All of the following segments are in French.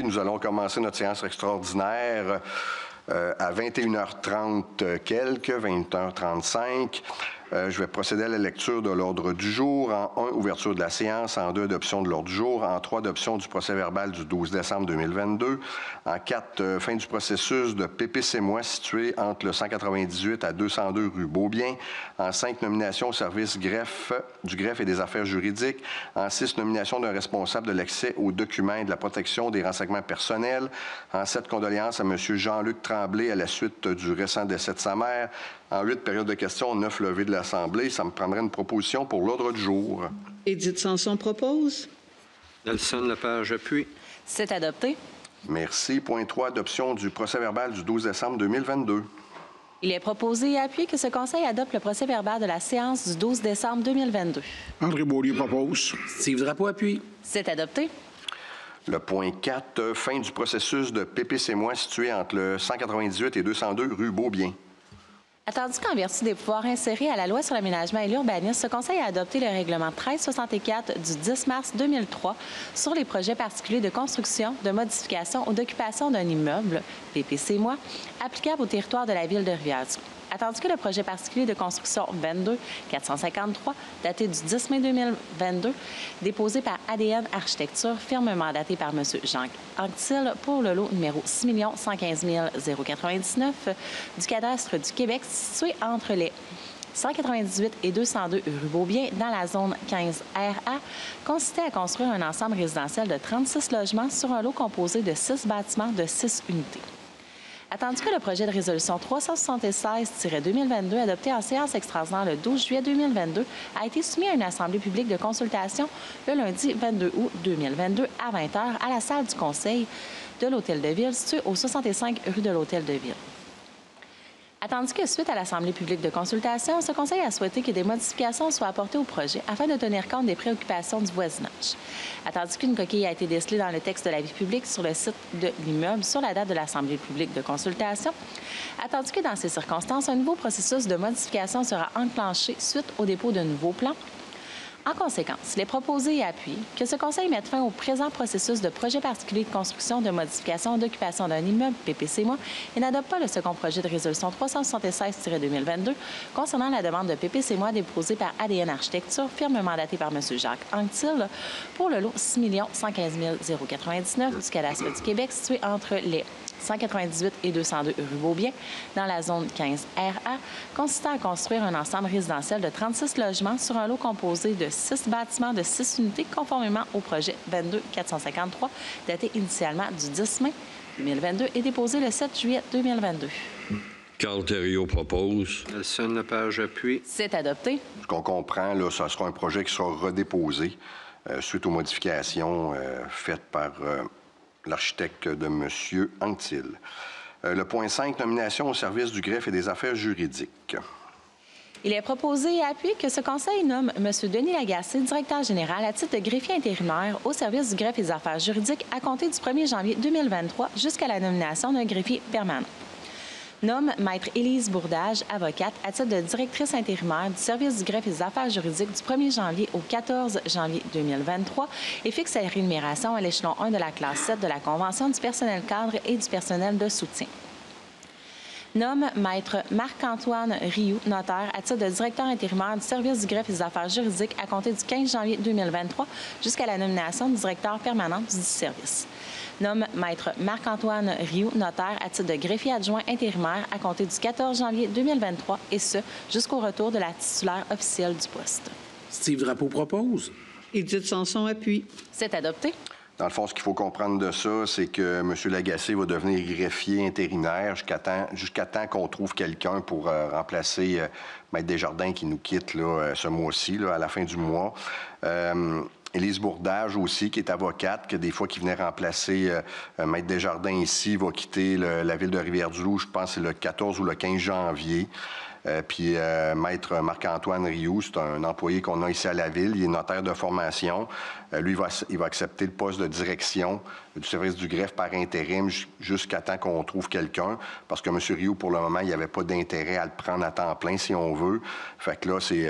nous allons commencer notre séance extraordinaire à 21h30 quelques, 20h35. Je vais procéder à la lecture de l'ordre du jour. En 1, ouverture de la séance. En 2, adoption de l'ordre du jour. En 3, adoption du procès-verbal du 12 décembre 2022. En 4, fin du processus de PPC-moi situé entre le 198 à 202 rue Beaubien. En 5, nomination au service du greffe et des affaires juridiques. En 6, nomination d'un responsable de l'accès aux documents et de la protection des renseignements personnels. En 7, condoléances à M. Jean-Luc Tremblay à la suite du récent décès de sa mère. En 8, période de questions, 9, levée de l'Assemblée. Ça me prendrait une proposition pour l'ordre du jour. Édith Sanson propose. Nelson Lepage appuie. C'est adopté. Merci. Point 3, adoption du procès-verbal du 12 décembre 2022. Il est proposé et appuyé que ce Conseil adopte le procès-verbal de la séance du 12 décembre 2022. André Beaulieu propose. Steve Drapeau appuie. C'est adopté. Le point 4, fin du processus de PPC-moi situé entre le 198 et 202 rue Beaubien. Attendu qu'en vertu des pouvoirs insérés à la Loi sur l'aménagement et l'urbanisme, ce Conseil a adopté le règlement 1364 du 10 mars 2003 sur les projets particuliers de construction, de modification ou d'occupation d'un immeuble, PPC-moi, applicable au territoire de la ville de Rivière-du-Loup. Attendu que le projet particulier de construction 22-453, daté du 10 mai 2022, déposé par ADN Architecture, fermement daté par M. Jean Anctil pour le lot numéro 6 115 099 du cadastre du Québec, situé entre les 198 et 202 rue Beaubien, dans la zone 15 RA, consistait à construire un ensemble résidentiel de 36 logements sur un lot composé de 6 bâtiments de 6 unités. Attendu que le projet de résolution 376-2022, adopté en séance extraordinaire le 12 juillet 2022, a été soumis à une assemblée publique de consultation le lundi 22 août 2022 à 20h à la salle du Conseil de l'Hôtel de Ville, situé au 65 rue de l'Hôtel de Ville. Attendu que, suite à l'Assemblée publique de consultation, ce Conseil a souhaité que des modifications soient apportées au projet afin de tenir compte des préoccupations du voisinage. Attendu qu'une coquille a été décelée dans le texte de l'avis public sur le site de l'immeuble sur la date de l'Assemblée publique de consultation. Attendu que, dans ces circonstances, un nouveau processus de modification sera enclenché suite au dépôt d'un nouveau plan. En conséquence, il est proposé et appuyé que ce Conseil mette fin au présent processus de projet particulier de construction, de modification, d'occupation d'un immeuble, PPC-moi, et n'adopte pas le second projet de résolution 376-2022 concernant la demande de PPC-moi déposée par ADN Architecture, fermement datée par M. Jacques Anctil, pour le lot 6 115 099 du cadastre du Québec, situé entre les 198 et 202 rue Beaubien, dans la zone 15 RA, consistant à construire un ensemble résidentiel de 36 logements sur un lot composé de 6 bâtiments de 6 unités, conformément au projet 22-453, daté initialement du 10 mai 2022 et déposé le 7 juillet 2022. Carl Thériault propose. Nelson Lepage appuie. C'est adopté. Ce qu'on comprend, là, ce sera un projet qui sera redéposé suite aux modifications faites par l'architecte de M. Anctil. Le point 5, nomination au service du greffe et des affaires juridiques. Il est proposé et appuyé que ce Conseil nomme M. Denis Lagacé, directeur général, à titre de greffier intérimaire au service du greffe et des affaires juridiques à compter du 1er janvier 2023 jusqu'à la nomination d'un greffier permanent. Nomme Maître Élise Bourdage, avocate, à titre de directrice intérimaire du service du greffe et des affaires juridiques du 1er janvier au 14 janvier 2023 et fixe sa rémunération à l'échelon 1 de la classe 7 de la Convention du personnel cadre et du personnel de soutien. Nomme Maître Marc-Antoine Rioux, notaire, à titre de directeur intérimaire du service du greffe et des affaires juridiques à compter du 15 janvier 2023 jusqu'à la nomination du directeur permanent du service. Nomme Maître Marc-Antoine Rioux, notaire, à titre de greffier adjoint intérimaire à compter du 14 janvier 2023 et ce, jusqu'au retour de la titulaire officielle du poste. Steve Drapeau propose. Édith Sanson appuie. C'est adopté. Dans le fond, ce qu'il faut comprendre de ça, c'est que M. Lagacé va devenir greffier intérimaire jusqu'à temps qu'on trouve quelqu'un pour remplacer Maître Desjardins qui nous quitte là, ce mois-ci, là, à la fin du mois. Élise Bourdage aussi, qui est avocate, que des fois qui venait remplacer Maître Desjardins ici, va quitter la ville de Rivière-du-Loup, je pense que c'est le 14 ou le 15 janvier. Puis Maître Marc-Antoine Rioux, c'est un employé qu'on a ici à la ville. Il est notaire de formation. Lui, il va accepter le poste de direction du service du greffe par intérim jusqu'à temps qu'on trouve quelqu'un. Parce que M. Rioux, pour le moment, il n'y avait pas d'intérêt à le prendre à temps plein, si on veut. Fait que là, c'est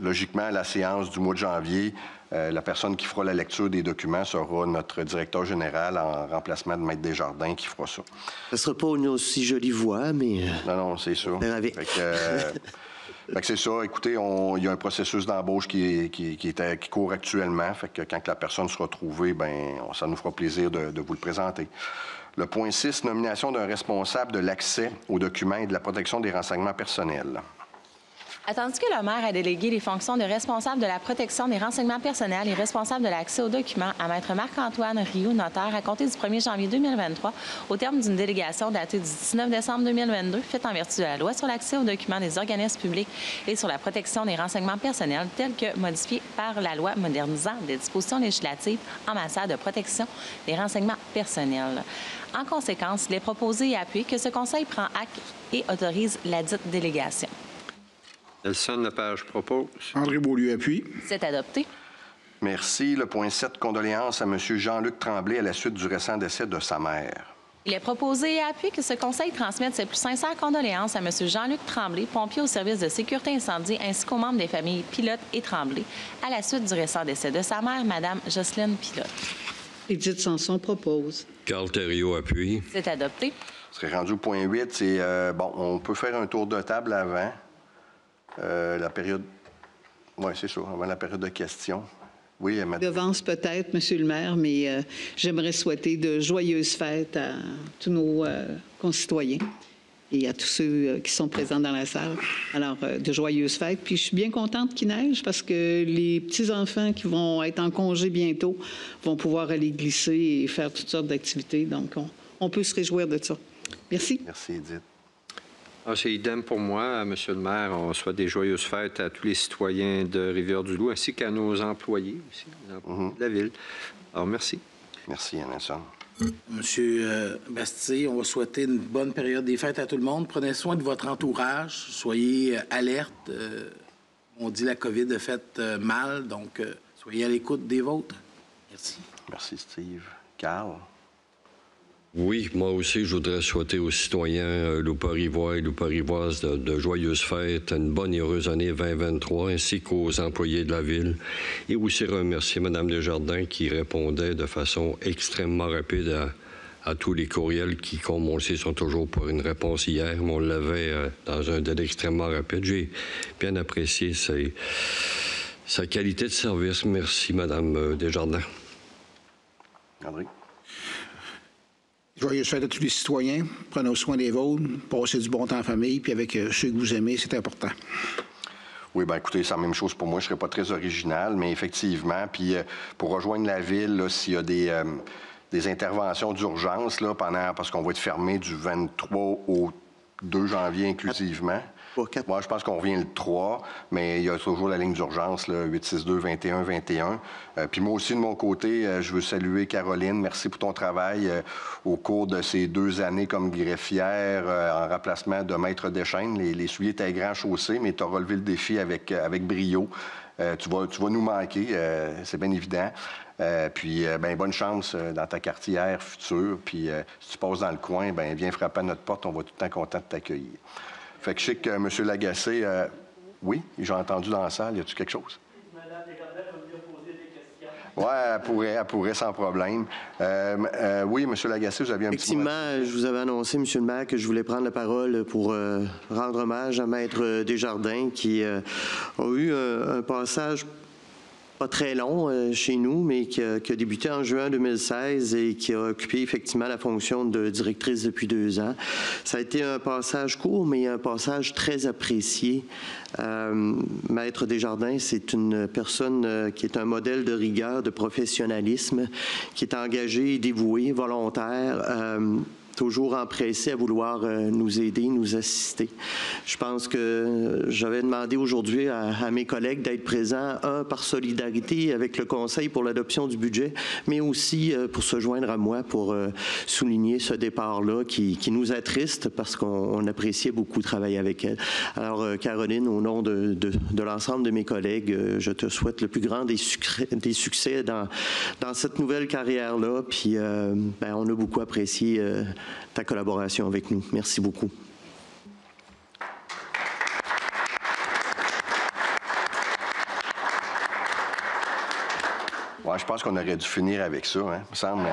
logiquement la séance du mois de janvier. La personne qui fera la lecture des documents sera notre directeur général en remplacement de Maître Desjardins qui fera ça. Ce ne sera pas une aussi jolie voix, mais... Non, c'est ça. Fait que c'est ça. Écoutez, il y a un processus d'embauche qui court actuellement. Fait que quand la personne sera trouvée, ça nous fera plaisir de vous le présenter. Le point 6, nomination d'un responsable de l'accès aux documents et de la protection des renseignements personnels. Attendu que le maire a délégué les fonctions de responsable de la protection des renseignements personnels et responsable de l'accès aux documents à Maître Marc-Antoine Rioux, notaire, à compter du 1er janvier 2023, au terme d'une délégation datée du 19 décembre 2022, faite en vertu de la loi sur l'accès aux documents des organismes publics et sur la protection des renseignements personnels, telle que modifiée par la loi modernisant des dispositions législatives en matière de protection des renseignements personnels. En conséquence, il est proposé et appuyé que ce Conseil prend acte et autorise la dite délégation. Nelson Lepage propose. André Beaulieu appuie. C'est adopté. Merci. Le point 7, condoléances à M. Jean-Luc Tremblay à la suite du récent décès de sa mère. Il est proposé et appuyé que ce Conseil transmette ses plus sincères condoléances à M. Jean-Luc Tremblay, pompier au service de sécurité incendie, ainsi qu'aux membres des familles Pilote et Tremblay, à la suite du récent décès de sa mère, Mme Jocelyne Pilote. Édith Sanson propose. Carl Thériault appuie. C'est adopté. Ce serait rendu au point 8. C'est, on peut faire un tour de table avant la période... Oui, c'est ça, avant la période de questions. Oui, Madame. Devance peut-être, Monsieur le maire, mais j'aimerais souhaiter de joyeuses fêtes à tous nos concitoyens et à tous ceux qui sont présents dans la salle. Alors, de joyeuses fêtes. Puis, je suis bien contente qu'il neige parce que les petits-enfants qui vont être en congé bientôt vont pouvoir aller glisser et faire toutes sortes d'activités. Donc, on peut se réjouir de ça. Merci. Merci, Edith. C'est idem pour moi, Monsieur le maire. On souhaite des joyeuses fêtes à tous les citoyens de Rivière-du-Loup ainsi qu'à nos employés aussi, les employés de la ville. Alors, merci. Merci, Nelson. Monsieur Bastier, on va souhaiter une bonne période des fêtes à tout le monde. Prenez soin de votre entourage. Soyez alerte. On dit la COVID a fait mal, donc soyez à l'écoute des vôtres. Merci. Merci, Steve. Carl? Oui, moi aussi, je voudrais souhaiter aux citoyens louparrivois et louparrivoises de joyeuses fêtes, une bonne et heureuse année 2023, ainsi qu'aux employés de la ville. Et aussi remercier Mme Desjardins qui répondait de façon extrêmement rapide à tous les courriels qui, comme on le sait, sont toujours pour une réponse hier, mais on l'avait dans un délai extrêmement rapide. J'ai bien apprécié sa qualité de service. Merci, Mme Desjardins. André? Joyeuses fêtes à tous les citoyens. Prenez soin des vôtres. Passez du bon temps en famille. Puis avec ceux que vous aimez, c'est important. Oui, bien écoutez, c'est la même chose pour moi. Je ne serais pas très original, mais effectivement, puis pour rejoindre la ville, s'il y a des interventions d'urgence là, parce qu'on va être fermé du 23 au 2 janvier inclusivement. Moi, je pense qu'on revient le 3, mais il y a toujours la ligne d'urgence, 862-21-21. Puis moi aussi, de mon côté, je veux saluer Caroline. Merci pour ton travail au cours de ces 2 années comme greffière en remplacement de Maître Deschênes. Les souliers étaient grands chaussés, mais tu as relevé le défi avec brio. Tu vas nous manquer, c'est bien évident. Puis, bonne chance dans ta quartière future. Puis, si tu passes dans le coin, viens frapper à notre porte. On va tout le temps content de t'accueillir. Fait que je sais que M. Lagacé, oui, j'ai entendu dans la salle. Y a-tu quelque chose? Mme Desjardins va venir poser des questions. Oui, elle pourrait sans problème. Oui, M. Lagacé, vous aviez un petit mot. Effectivement, je vous avais annoncé, M. le maire, que je voulais prendre la parole pour rendre hommage à Maître Desjardins qui a eu un passage pas très long chez nous, mais qui a débuté en juin 2016 et qui a occupé effectivement la fonction de directrice depuis 2 ans. Ça a été un passage court, mais un passage très apprécié. Maître Desjardins, c'est une personne qui est un modèle de rigueur, de professionnalisme, qui est engagée, dévouée, volontaire, toujours empressé à vouloir nous aider, nous assister. Je pense que j'avais demandé aujourd'hui à mes collègues d'être présents, par solidarité avec le Conseil pour l'adoption du budget, mais aussi pour se joindre à moi pour souligner ce départ-là qui nous attriste parce qu'on appréciait beaucoup travailler avec elle. Alors, Caroline, au nom de l'ensemble de mes collègues, je te souhaite le plus grand des succès dans cette nouvelle carrière-là. Puis, on a beaucoup apprécié ta collaboration avec nous. Merci beaucoup. Ouais, je pense qu'on aurait dû finir avec ça, hein, il me semble.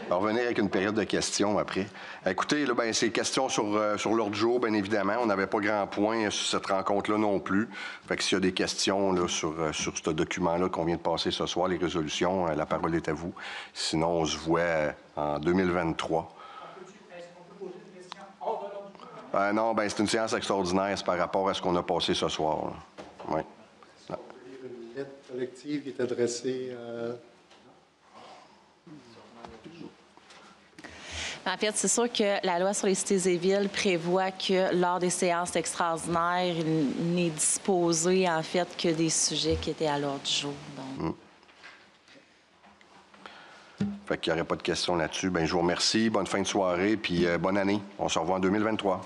On va revenir avec une période de questions après. Écoutez, là, ben, c'est questions sur l'ordre du jour, bien évidemment. On n'avait pas grand point sur cette rencontre-là non plus. Fait que s'il y a des questions là, sur ce document-là qu'on vient de passer ce soir, les résolutions, la parole est à vous. Sinon, on se voit en 2023. Non, ben, c'est une séance extraordinaire, c'est par rapport à ce qu'on a passé ce soir. Oui. Une lettre collective qui est adressée En fait, c'est sûr que la loi sur les cités et villes prévoit que lors des séances extraordinaires, il n'est disposé, en fait, que des sujets qui étaient à l'ordre du jour. Donc. Fait qu'il n'y aurait pas de questions là-dessus. Ben, je vous remercie. Bonne fin de soirée, puis bonne année. On se revoit en 2023.